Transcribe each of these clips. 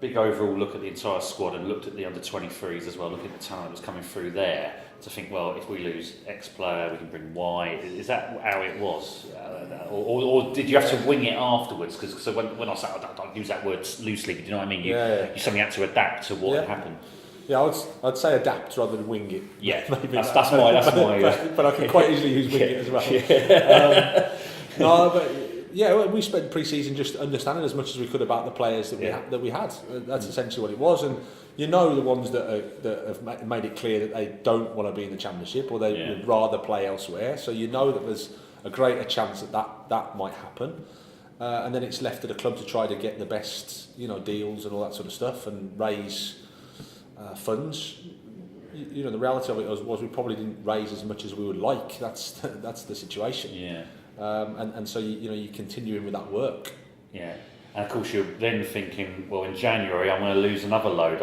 big overall look at the entire squad and looked at the under-23s as well, looking at the talent that was coming through there, to think, well, if we lose X player, we can bring Y. Is that how it was? Or did you have to wing it afterwards? Because so when I say, I use that word loosely, but do you know what I mean? You suddenly had to adapt to what had happened. Yeah, I'd say adapt rather than wing it. Yeah, maybe that's my. But I can quite easily use wing it as well. No, but yeah, we spent pre-season just understanding as much as we could about the players that we had. That's essentially what it was, and you know the ones that have made it clear that they don't want to be in the Championship or they would rather play elsewhere. So you know that there's a greater chance that might happen, and then it's left to the club to try to get the best deals and all that sort of stuff and raise funds. The reality of it was we probably didn't raise as much as we would like. That's the situation. Yeah. And so you continuing with that work. Yeah. And of course you're then thinking, well, in January I'm going to lose another load.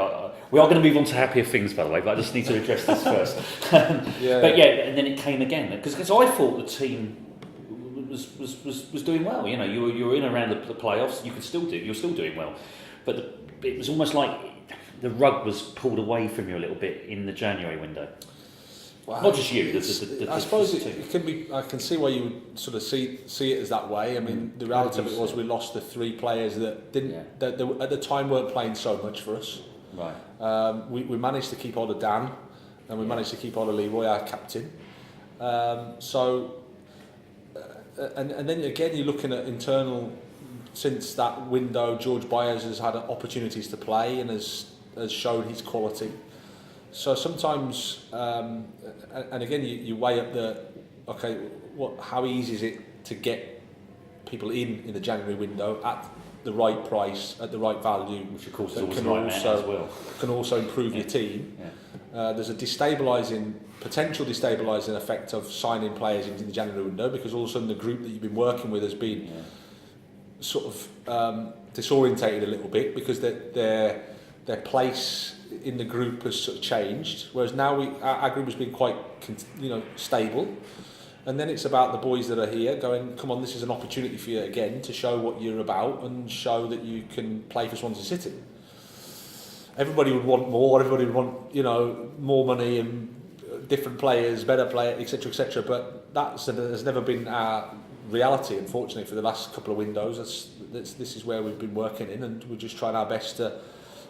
We are going to move on to happier things, by the way, but I just need to address this first. But and then it came again because I thought the team was doing well. You were in around the playoffs. You're still doing well, but it was almost like the rug was pulled away from you a little bit in the January window. Well, not just you. I suppose it can be. I can see why you would sort of see it as that way. I mean, the reality of it was we lost the 3 players that didn't that at the time weren't playing so much for us. Right. We managed to keep hold of Dan, and we managed to keep hold of Leroy, our captain. And then again, you're looking at internal. Since that window, George Byers has had opportunities to play and has shown his quality. So sometimes, and again, you weigh up how easy is it to get people in the January window at the right price, at the right value, which of course can also improve your team. Yeah. There's a potential destabilising effect of signing players into the January window because all of a sudden the group that you've been working with has been sort of disorientated a little bit because their place in the group has sort of changed, whereas now our group has been quite stable, and then it's about the boys that are here going, come on, this is an opportunity for you again to show what you're about and show that you can play for Swansea City. Everybody would want more, everybody would want more money and different players, better players, etc, but has never been our reality, unfortunately, for the last couple of windows. This is where we've been working in, and we're just trying our best to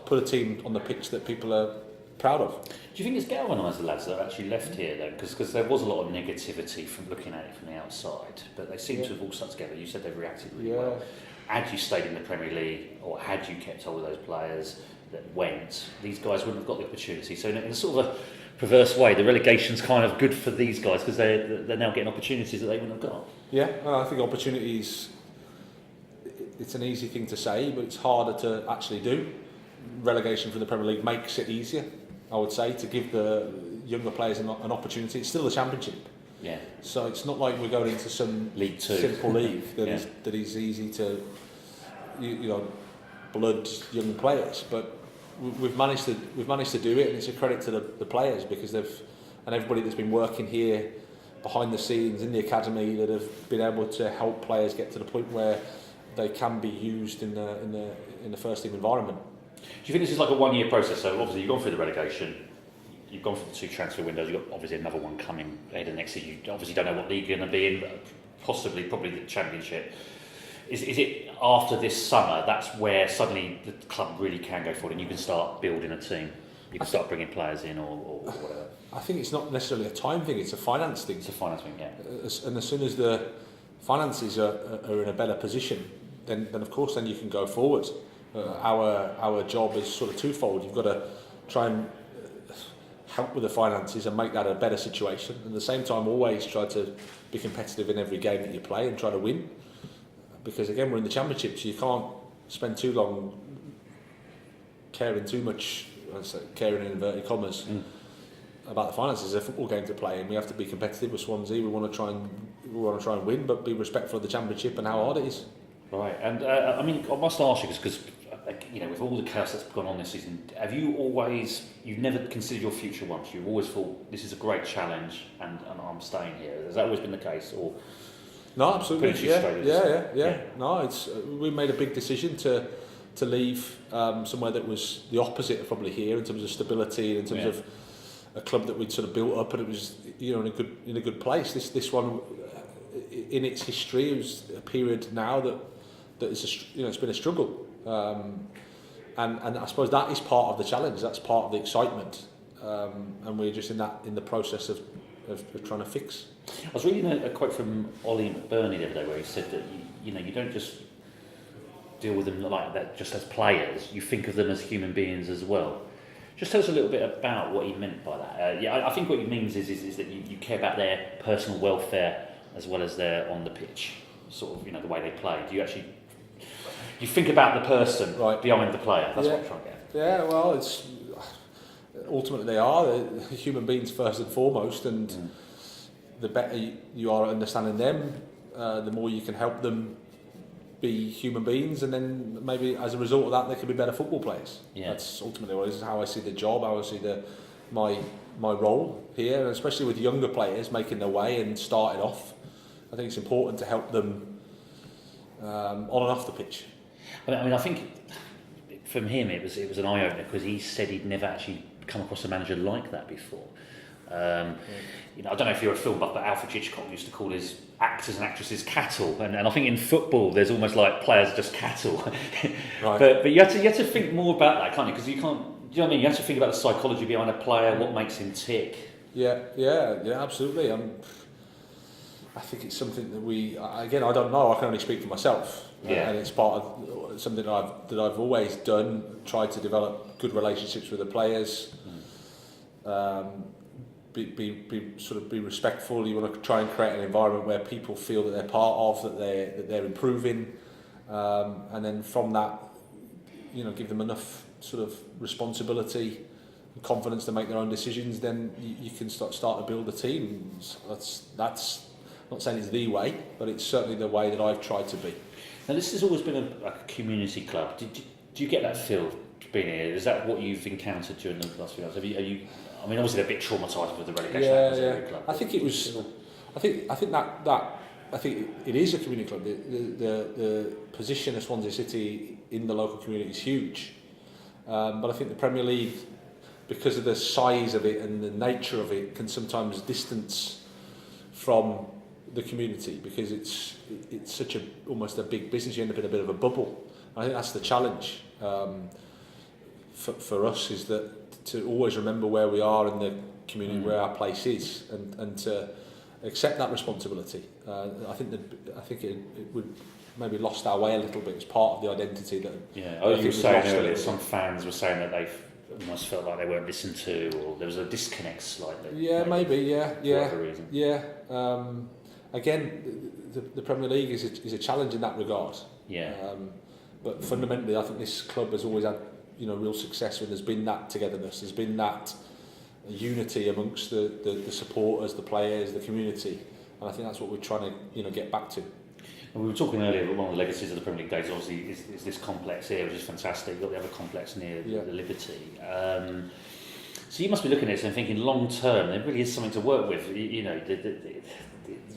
put a team on the pitch that people are proud of. Do you think it's galvanised the lads that are actually left here then? Because there was a lot of negativity from looking at it from the outside, but they seem to have all stuck together. You said they've reacted really well. Had you stayed in the Premier League, or had you kept hold of those players that went, these guys wouldn't have got the opportunity. So in a sort of a perverse way, the relegation's kind of good for these guys because they're now getting opportunities that they wouldn't have got. Yeah, I think opportunities, it's an easy thing to say, but it's harder to actually do. Relegation from the Premier League makes it easier, I would say, to give the younger players an opportunity. It's still the Championship. Yeah. So it's not like we're going into some League Two simple league that is easy to blood young players, but we've managed to do it, and it's a credit to the players because and everybody that's been working here behind the scenes in the academy that have been able to help players get to the point where they can be used in the first team environment. Do you think this is like a 1-year process? So obviously you've gone through the relegation, you've gone through the 2 transfer windows, you've got obviously another one coming ahead of next season. You obviously don't know what league you're going to be in, probably the Championship. Is it after this summer that's where suddenly the club really can go forward and you can start building a team? You can start bringing players in or whatever. I think it's not necessarily a time thing, it's a finance thing. It's a finance thing, yeah. And as soon as the finances are in a better position, then of course then you can go forward. Our job is sort of twofold. You've got to try and help with the finances and make that a better situation. And at the same time, always try to be competitive in every game that you play and try to win. Because again, we're in the Championship, so you can't spend too long caring too much, caring in inverted commas, about the finances. It's a football game to play, and we have to be competitive with Swansea. We want to try and win, but be respectful of the Championship and how hard it is. Right, and I mean, I must ask you because with all the chaos that's gone on this season, you've never considered your future once? You've always thought this is a great challenge, and I'm staying here. Has that always been the case, or? No, absolutely. Yeah. No, we made a big decision to to leave somewhere that was the opposite of probably here in terms of stability, in terms of a club that we'd sort of built up, and it was, you know, in a good place. This one, in its history, it was a period now that is it's been a struggle, and I suppose that is part of the challenge. That's part of the excitement, and we're just in the process of trying to fix. I was reading a quote from Ollie McBurney the other day where he said that you don't just deal with them like that just as players. You think of them as human beings as well. Just tell us a little bit about what he meant by that. I think what he means is that you care about their personal welfare as well as their on the pitch, sort of, the way they play. Do you think about the person behind the player? That's what I'm trying to get. Yeah, well, it's ultimately they're human beings first and foremost, and the better you are at understanding them, the more you can help them be human beings, and then maybe as a result of that they can be better football players. That's ultimately how I see the job, how I see my role here, and especially with younger players making their way and starting off. I think it's important to help them on and off the pitch. I think from him it was an eye opener, because he said he'd never actually come across a manager like that before. I don't know if you're a film buff, but Alfred Hitchcock used to call his actors and actresses cattle, and I think in football there's almost like players are just cattle. But you have to think more about that, can't you? Because you can't. Do you know what I mean? You have to think about the psychology behind a player, what makes him tick. Yeah, absolutely. I think it's something that I don't know. I can only speak for myself, and it's part of something that I've always done. Tried to develop good relationships with the players. Be respectful. You want to try and create an environment where people feel that they're part of, that they're improving, and then from that, give them enough sort of responsibility and confidence to make their own decisions. Then you can start to build a team. That's not saying it's the way, but it's certainly the way that I've tried to be. Now, this has always been a community club. Do you get that feel being here? Is that what you've encountered during the last few years? Are you? I mean, obviously they're a bit traumatised with the relegation. Club. I think it was. I think it is a community club. The position of Swansea City in the local community is huge, but I think the Premier League, because of the size of it and the nature of it, can sometimes distance from the community, because it's such almost a big business. You end up in a bit of a bubble. I think that's the challenge for us, is that to always remember where we are in the community, where our place is, and to accept that responsibility. I think it would maybe lost our way a little bit as part of the identity that. Yeah, you were saying earlier, some fans were saying that they've almost felt like they weren't listened to, or there was a disconnect slightly. Yeah, maybe. For whatever reason. Yeah. Again, the Premier League is a challenge in that regard. Yeah. But fundamentally, I think this club has always had real success when there's been that togetherness, there's been that unity amongst the supporters, the players, the community, and I think that's what we're trying to get back to. And we were talking earlier about one of the legacies of the Premier League days, obviously, is this complex here, which is fantastic. You've got the other complex near the Liberty. So you must be looking at this and thinking, long term, there really is something to work with.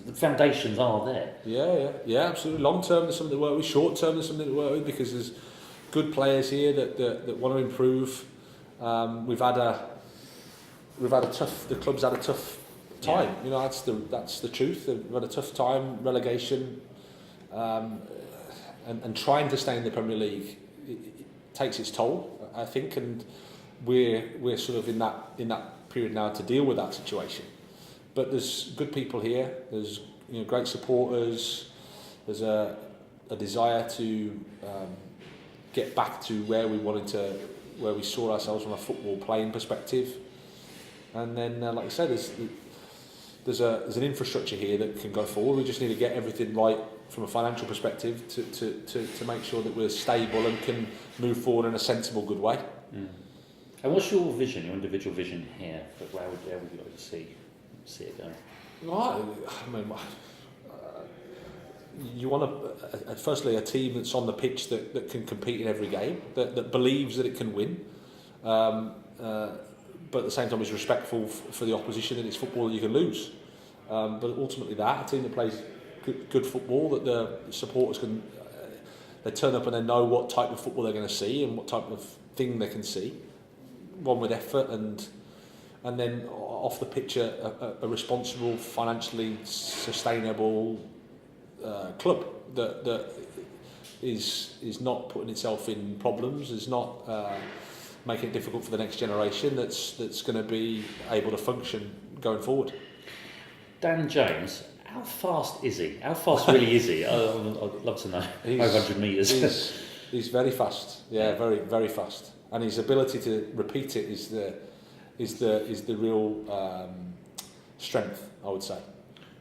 The foundations are there. Yeah, absolutely. Long term, there's something to work with. Short term, there's something to work with, because there's good players here that want to improve. We've had a tough. The club's had a tough time. That's the truth. We've had a tough time. Relegation, and trying to stay in the Premier League, it takes its toll, I think, and we're sort of in that period now to deal with that situation. But there's good people here. There's great supporters. There's a desire to get back to where we saw ourselves from a football playing perspective. And then, like I said, there's an infrastructure here that can go forward. We just need to get everything right from a financial perspective to make sure that we're stable and can move forward in a sensible, good way. Mm. And what's your vision, your individual vision here? Where would you like to see it going? Well, you want firstly a team that's on the pitch that can compete in every game, that believes that it can win, but at the same time is respectful for the opposition, and it's football that you can lose. But ultimately a team that plays good football, that the supporters can they turn up and they know what type of football they're going to see and what type of thing they can see. One with effort and then off the pitch a responsible, financially sustainable club that is not putting itself in problems, is not making it difficult for the next generation. That's going to be able to function going forward. Dan James, how fast is he? How fast really is he? I'd love to know. 500 metres. He's very fast. Yeah, very very fast. And his ability to repeat it is the real strength, I would say.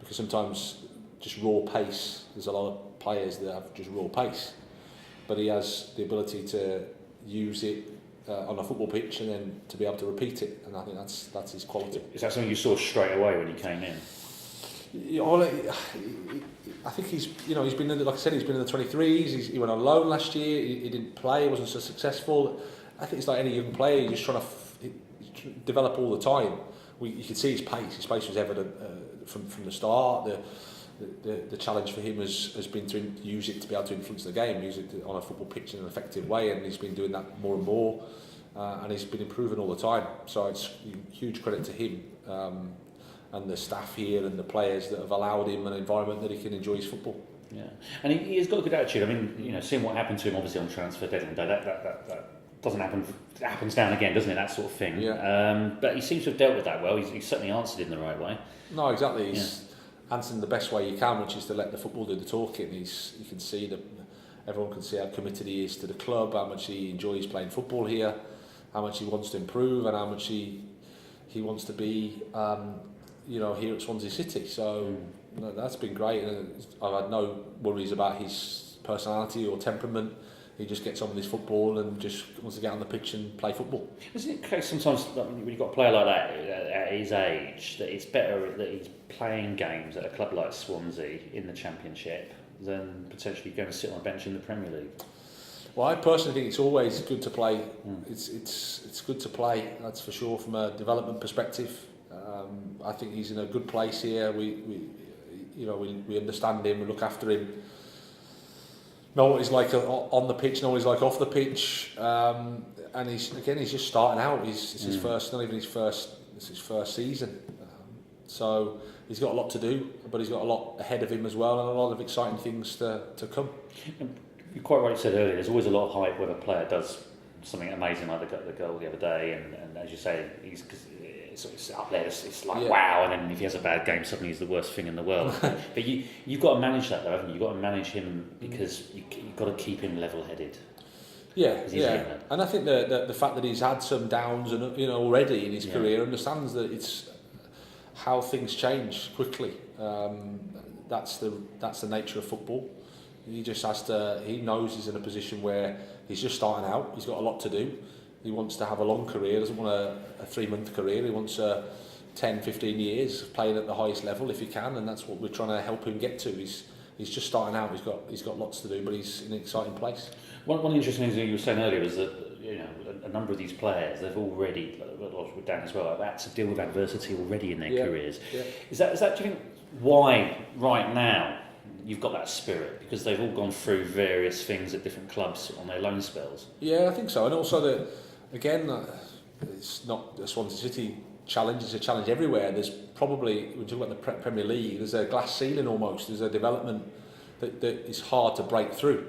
Because sometimes just raw pace. There's a lot of players that have just raw pace, but he has the ability to use it on a football pitch and then to be able to repeat it. And I think that's his quality. Is that something you saw straight away when you came in? I think he's been in like I said, he's been in the 23s. He went on loan last year. He didn't play. He wasn't so successful. I think it's like any young player. You're just trying to develop all the time. You could see his pace. His pace was evident from the start. The challenge for him has been to use it to be able to influence the game, use it on a football pitch in an effective way, and he's been doing that more and more, and he's been improving all the time. So it's huge credit to him. And the staff here and the players that have allowed him an environment that he can enjoy his football. Yeah, and he has got a good attitude. I mean, seeing what happened to him obviously on transfer deadline day, that doesn't happen. It happens down again, doesn't it? That sort of thing. Yeah. But he seems to have dealt with that well. He's certainly answered in the right way. No, exactly. He's answered the best way he can, which is to let the football do the talking. You can see that everyone can see how committed he is to the club, how much he enjoys playing football here, how much he wants to improve, and how much he wants to be. Here at Swansea City, so that's been great, and I've had no worries about his personality or temperament. He just gets on with his football and just wants to get on the pitch and play football. Isn't it case sometimes when you've got a player like that at his age that it's better that he's playing games at a club like Swansea in the Championship than potentially going to sit on a bench in the Premier League? Well, I personally think it's always good to play. It's good to play, that's for sure, from a development perspective. I think he's in a good place here. We understand him, we look after him. Know what he's like on the pitch, know what he's like off the pitch. And he's just starting out. It's his first, not even his first. It's his first season. So he's got a lot to do, but he's got a lot ahead of him as well, and a lot of exciting things to come. You're quite right. You said earlier, there's always a lot of hype when a player does something amazing like the goal the other day, and as you say, it's up there. It's like wow, and then if he has a bad game, suddenly he's the worst thing in the world. But you've got to manage that, though, haven't you? You've got to manage him because you've got to keep him level-headed. Yeah. And I think the fact that he's had some downs and already in his career, understands that it's how things change quickly. That's the nature of football. He just has to. He knows he's in a position where he's just starting out. He's got a lot to do. He wants to have a long career. He doesn't want a 3-month career. He wants 10, 15 years of playing at the highest level if he can, and that's what we're trying to help him get to. He's just starting out. He's got lots to do, but he's in an exciting place. One of the interesting things you were saying earlier was that a number of these players, they've already, with Dan as well, have had to deal with adversity already in their careers. Yeah. Is that do you think why right now you've got that spirit? Because they've all gone through various things at different clubs on their loan spells. Yeah, I think so. And also it's not a Swansea City challenge, it's a challenge everywhere. There's probably, when you talk about the Premier League, there's a glass ceiling almost. There's a development that is hard to break through.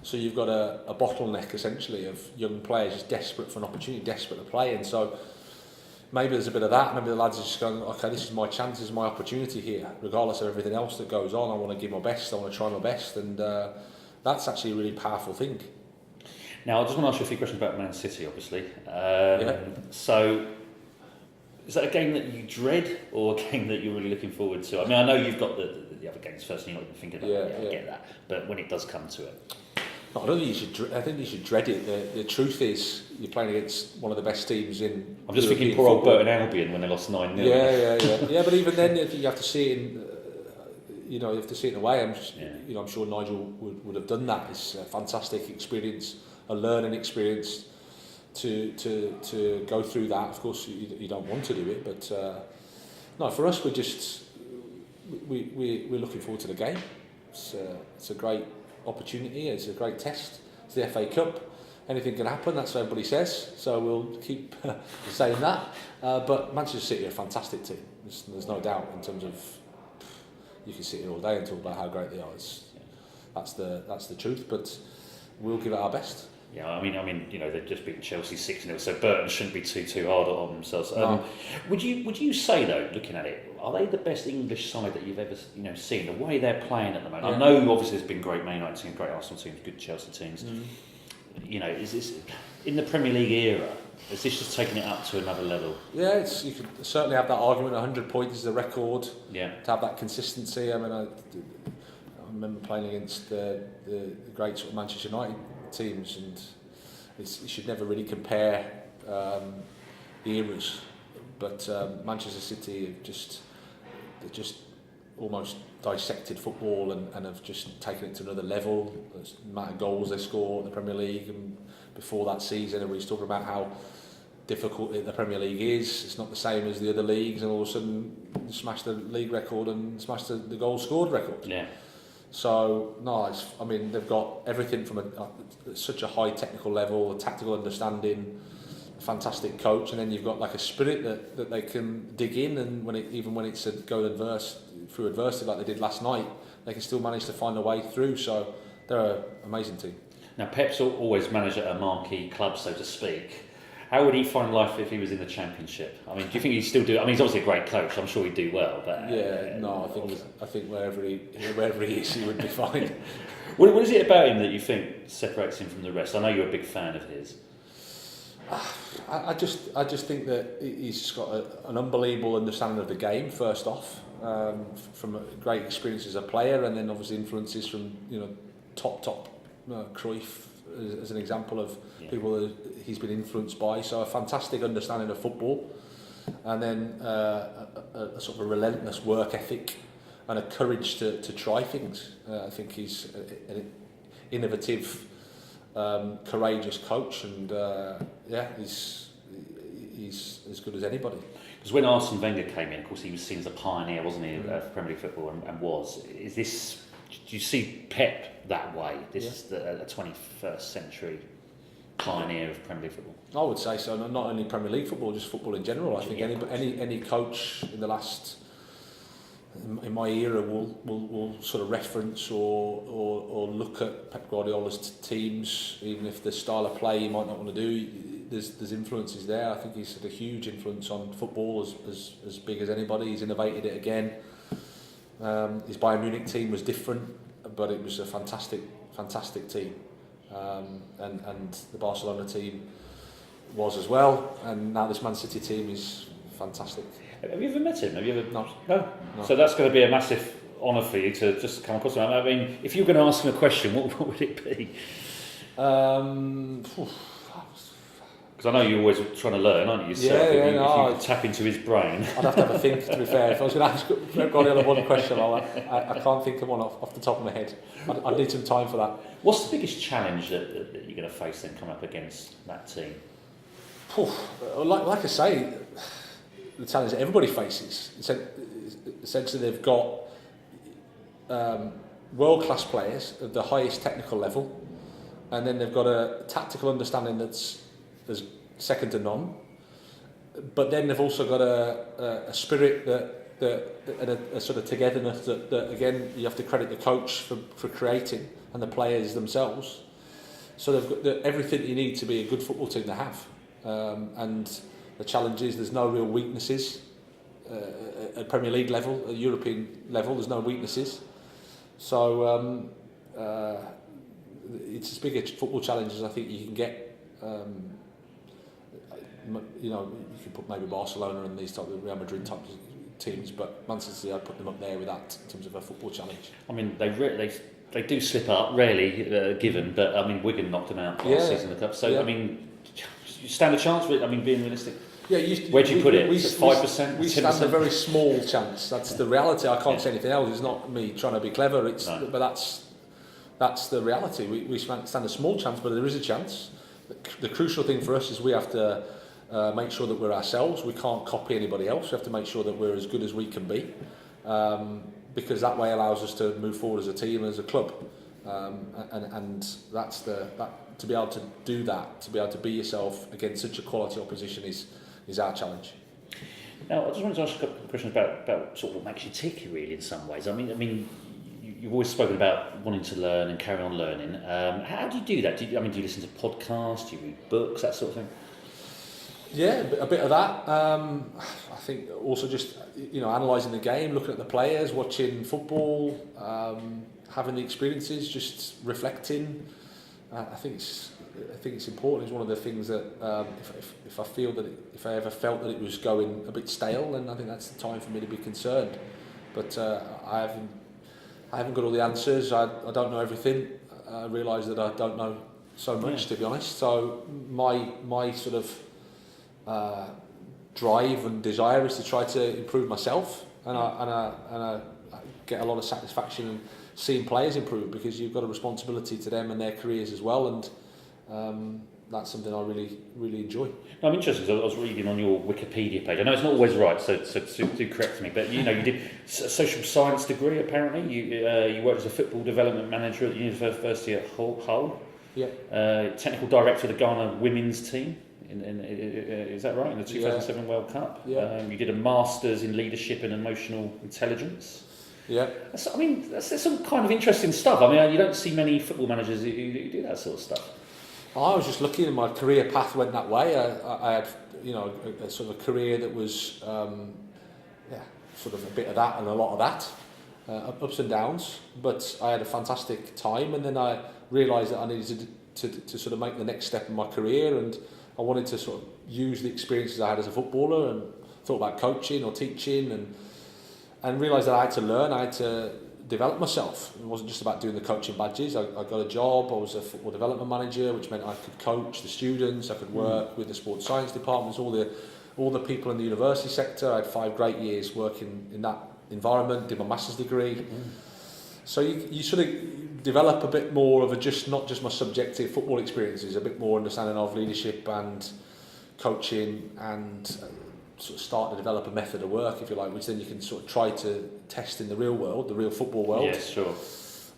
So you've got a bottleneck essentially of young players just desperate for an opportunity, desperate to play. And so maybe there's a bit of that. Maybe the lads are just going, okay, this is my chance, this is my opportunity here. Regardless of everything else that goes on, I want to give my best, I want to try my best. And that's actually a really powerful thing. Now, I just want to ask you a few questions about Man City, obviously. So, is that a game that you dread or a game that you're really looking forward to? I mean, I know you've got the other games first and you're not even thinking about it. I get that. But when it does come to it. No, I don't think you should. I think you should dread it. The truth is, you're playing against one of the best teams in. I'm just thinking, poor old Burton Albion when they lost 9-0. Yeah. But even then, you have to see it in. You have to see it in a way. I'm sure Nigel would have done that. It's a fantastic experience, a learning experience to go through that. Of course, you don't want to do it, but no. For us, we're looking forward to the game. It's a great opportunity. It's a great test. It's the FA Cup. Anything can happen. That's what everybody says. So we'll keep saying that. But Manchester City are a fantastic team. There's no doubt in terms of. You can sit here all day and talk about how great they are. That's the truth. But we'll give it our best. Yeah, I mean, you know, they've just beaten Chelsea 6-0, so Burton shouldn't be too hard on themselves. No. Would you say though, looking at it, are they the best English side that you've ever seen? The way they're playing at the moment. Yeah. I know obviously there's been great Man United teams, great Arsenal teams, good Chelsea teams. You know, is this in the Premier League era? Is this just taking it up to another level? Yeah, you could certainly have that argument. 100 points is the record. Yeah. To have that consistency. I mean, I remember playing against the great sort of Manchester United teams, and you should never really compare the eras. But Manchester City have just almost dissected football and have just taken it to another level. The amount of goals they score in the Premier League, and before that season, everybody's talking about how difficult the Premier League is. It's not the same as the other leagues, and all of a sudden you smash the league record and smash the goals scored record. Yeah. So no, I mean they've got everything from such a high technical level, a tactical understanding, a fantastic coach, and then you've got like a spirit that they can dig in, and even when it's going through adversity like they did last night, they can still manage to find a way through. So they're an amazing team. Now Pep's always managed at a marquee club, so to speak. How would he find life if he was in the Championship? I mean, do you think he'd still do? I mean, he's obviously a great coach. I'm sure he'd do well. But I think wherever he is, he would be fine. What is it about him that you think separates him from the rest? I know you're a big fan of his. I just think that he's just got an unbelievable understanding of the game. First off, from great experience as a player, and then obviously influences from top Cruyff as an example of people that he's been influenced by. So a fantastic understanding of football, and then a sort of a relentless work ethic and a courage to try things. I think he's an innovative, courageous coach, and he's as good as anybody. Because when Arsene Wenger came in, of course, he was seen as a pioneer, wasn't he, of Premier League football, and was. Is this? Do you see Pep that way? This is the 21st century pioneer of Premier League football. I would say so. Not only Premier League football, just football in general. I think any coach in the last, in my era, will sort of reference or look at Pep Guardiola's teams, even if the style of play he might not want to do. There's influences there. I think he's had a huge influence on football, as big as anybody. He's innovated it again. His Bayern Munich team was different, but it was a fantastic team, and the Barcelona team was as well, and now this Man City team is fantastic. Have you ever met him? Have you ever? No. So that's going to be a massive honour for you to just come across him. I mean, if you were going to ask him a question, what would it be? Because I know you're always trying to learn, aren't you? Yourself? If you tap into his brain. I'd have to have a think, to be fair. If I was going to ask Pep Guardiola one question, I can't think of one off the top of my head. I'd need some time for that. What's the biggest challenge that you're going to face then coming up against that team? Like I say, the challenge that everybody faces. Essentially, they've got world-class players at the highest technical level, and then they've got a tactical understanding that's second to none. But then they've also got a spirit and a sort of togetherness that again you have to credit the coach for creating, and the players themselves. So they've got everything you need to be a good football team to have. And the challenge is there's no real weaknesses at Premier League level, at European level. There's no weaknesses. So it's as big a football challenge as I think you can get. You can put maybe Barcelona and these type of Real Madrid type of teams, but Manchester City, I'd put them up there with that in terms of a football challenge. I mean, they do slip up, rarely given, but I mean, Wigan knocked them out last season in the cup. So I mean, you stand a chance with. I mean, being realistic. Yeah, where do you put it? 5%. We stand a very small chance. That's the reality. I can't say anything else. It's not me trying to be clever. But that's the reality. We stand a small chance, but there is a chance. The crucial thing for us is we have to make sure that we're ourselves. We can't copy anybody else. We have to make sure that we're as good as we can be, because that way allows us to move forward as a team, as a club. and that's to be able to do that, to be able to be yourself against such a quality opposition is our challenge. Now, I just wanted to ask a couple of questions about sort of what makes you tick, really, in some ways. I mean, you've always spoken about wanting to learn and carry on learning. How do you do that? Do you listen to podcasts? Do you read books, that sort of thing? Yeah, a bit of that. I think also just analysing the game, looking at the players, watching football, having the experiences, just reflecting. I think it's important. It's one of the things that if I feel that if I ever felt that it was going a bit stale, then I think that's the time for me to be concerned. But I haven't got all the answers. I don't know everything. I realise that I don't know so much, to be honest. So my sort of drive and desire is to try to improve myself, and I get a lot of satisfaction in seeing players improve, because you've got a responsibility to them and their careers as well, and that's something I really enjoy. I'm interested because I was reading on your Wikipedia page. I know it's not always right, so do correct me. But you did a social science degree. Apparently, you worked as a football development manager at the University at Hull. Yeah. Technical director of the Ghana women's team. Is that right? In the 2007 World Cup. Yeah. You did a master's in leadership and emotional intelligence. Yeah. That's some kind of interesting stuff. I mean, you don't see many football managers who do that sort of stuff. I was just lucky, and my career path went that way. I had, a sort of a career that was, sort of a bit of that and a lot of that, ups and downs. But I had a fantastic time, and then I realised that I needed to sort of make the next step in my career, and I wanted to sort of use the experiences I had as a footballer, and thought about coaching or teaching, and realised that I had to learn, I had to develop myself. It wasn't just about doing the coaching badges. I got a job. I was a football development manager, which meant I could coach the students. I could work with the sports science departments, all the people in the university sector. I had 5 great years working in that environment. Did my master's degree. So you sort of develop a bit more of not just my subjective football experiences, a bit more understanding of leadership and coaching, and sort of start to develop a method of work, if you like, which then you can sort of try to test in the real world, the real football world. Yes, sure.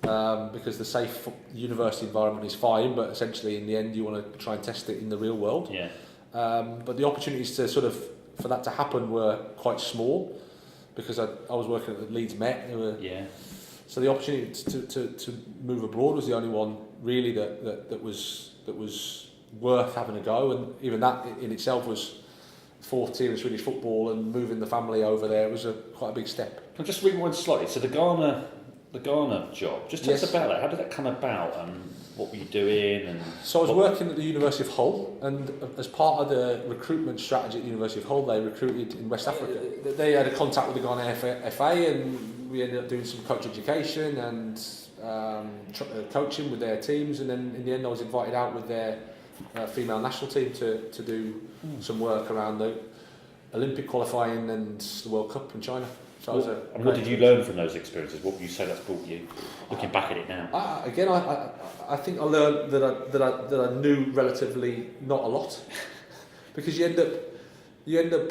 Because the safe university environment is fine, but essentially in the end you want to try and test it in the real world. Yeah. But the opportunities for that to happen were quite small, because I was working at Leeds Met. So the opportunity to move abroad was the only one really that was worth having a go, and even that in itself was 4th tier in Swedish football, and moving the family over there was quite a big step. I'll just rewind slightly. So the Ghana job, just tell us about that. How did that come about, and what were you doing? And so I was working at the University of Hull, and as part of the recruitment strategy at the University of Hull, they recruited in West Africa. They had a contact with the Ghana FA, and we ended up doing some coach education and coaching with their teams, and then in the end I was invited out with their female national team to do some work around the Olympic qualifying and the World Cup in China. So and what did you learn from those experiences? What would you say that's brought you, looking back at it now? I think I learned that I knew relatively not a lot, because you end up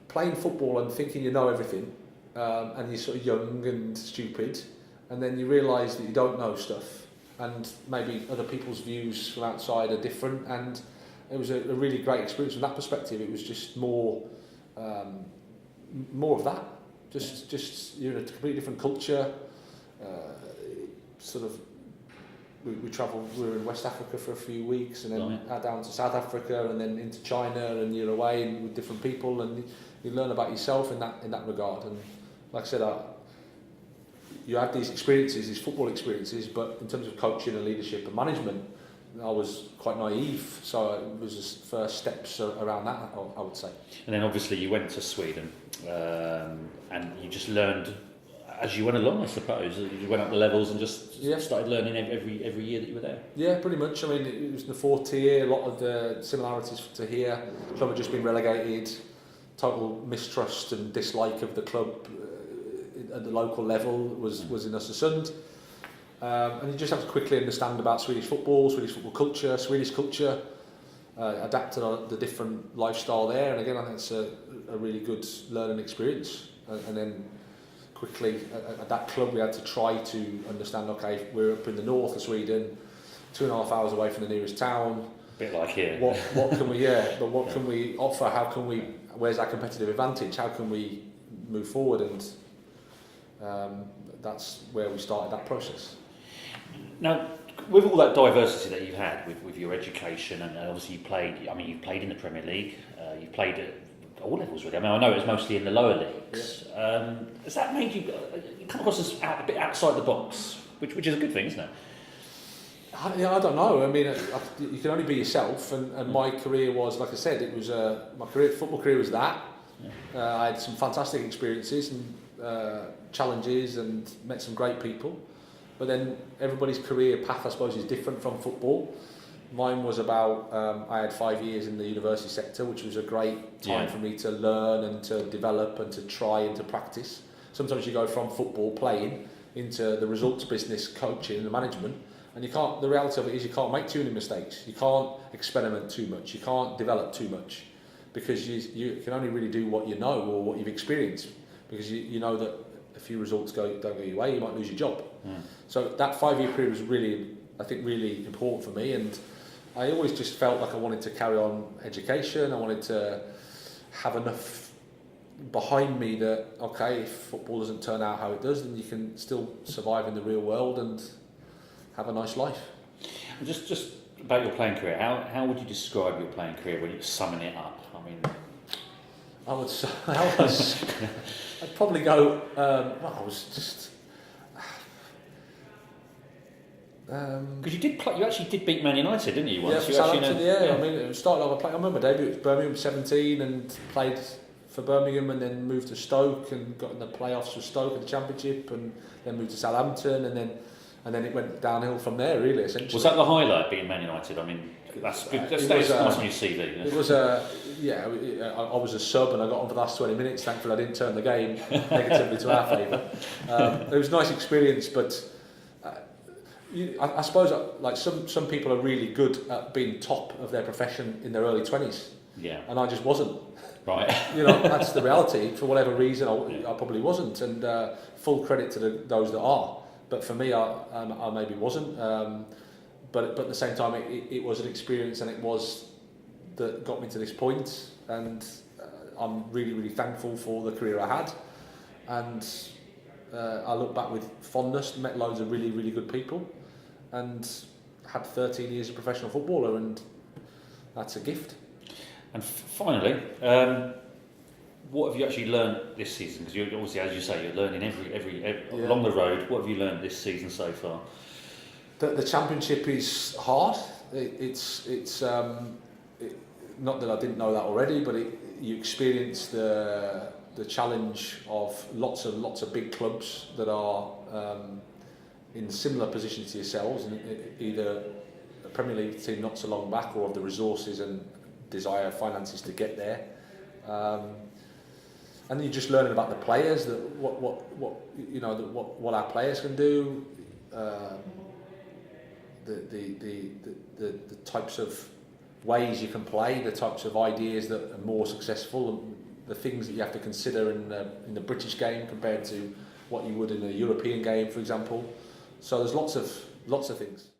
playing football and thinking you know everything, and you're sort of young and stupid, and then you realise that you don't know stuff, and maybe other people's views from outside are different, and it was a really great experience from that perspective. It was just more of that. Just you're in a completely different culture. We travelled. We were in West Africa for a few weeks, and then down to South Africa, and then into China, and you're away with different people, and you learn about yourself in that regard. And like I said, you had these experiences, these football experiences, but in terms of coaching and leadership and management, I was quite naive, so it was the first steps around that, I would say. And then obviously you went to Sweden, and you just learned as you went along, I suppose. You went up the levels and just started learning every year that you were there. Yeah, pretty much. I mean, it was in the 4th tier, a lot of the similarities to here. Club had just been relegated, total mistrust and dislike of the club at the local level was in Östersund. And you just have to quickly understand about Swedish football culture, Swedish culture, adapt to the different lifestyle there. And again, I think it's a really good learning experience. And then quickly at that club we had to try to understand, okay, we're up in the north of Sweden, 2.5 hours away from the nearest town. A bit like here. What can we can we offer? How can we, where's our competitive advantage? How can we move forward? And that's where we started that process. Now, with all that diversity that you've had with your education, and obviously you've played in the Premier League, you've played at all levels really. I mean, I know it was mostly in the lower leagues. Yeah. Has that made you come across as a bit outside the box, which is a good thing, isn't it? I don't know. I mean, you can only be yourself, and my career was, like I said, it was my football career was that. Yeah. I had some fantastic experiences and challenges, and met some great people. But then everybody's career path, I suppose, is different from football. Mine was about, I had 5 years in the university sector, which was a great time for me to learn and to develop and to try and to practice. Sometimes you go from football playing into the results business, coaching and management, and the reality of it is you can't make too many mistakes. You can't experiment too much. You can't develop too much, because you can only really do what you know or what you've experienced, because you know that a few results don't go your way, you might lose your job. So that 5-year period was really, I think, really important for me, and I always just felt like I wanted to carry on education. I wanted to have enough behind me that, okay, if football doesn't turn out how it does, then you can still survive in the real world and have a nice life. Just about your playing career, how would you describe your playing career when you're summing it up? I mean, I'd probably go, I was just... Because you actually did beat Man United, didn't you? Once? Yeah, Southampton, I mean, it started off. I remember my debut. It was Birmingham 17, and played for Birmingham, and then moved to Stoke and got in the playoffs with Stoke in the Championship, and then moved to Southampton, and then it went downhill from there. Really, essentially. Was that the highlight, beating Man United? I mean, that's good. That's nice on your CV. Yeah. It was I was a sub, and I got on for the last 20 minutes. Thankfully, I didn't turn the game negatively to our favour. It was a nice experience, but. I suppose like some people are really good at being top of their profession in their early 20s. Yeah. And I just wasn't. Right. That's the reality. For whatever reason, I probably wasn't. And full credit to those that are. But for me, I maybe wasn't. But at the same time, it was an experience, and it was that got me to this point. And I'm really, really thankful for the career I had. And I look back with fondness, met loads of really, really good people, and had 13 years as a professional footballer, and that's a gift. And finally, what have you actually learned this season? Because you're obviously, as you say, you're learning every along the road. What have you learned this season so far? The Championship is hard. It's not that I didn't know that already, but you experience the challenge of lots of big clubs that are in similar positions to yourselves, and either a Premier League team not so long back, or of the resources and desire finances to get there. And you're just learning about the players, that what our players can do, the types of ways you can play, the types of ideas that are more successful, the things that you have to consider in the British game compared to what you would in a European game, for example. So there's lots of things.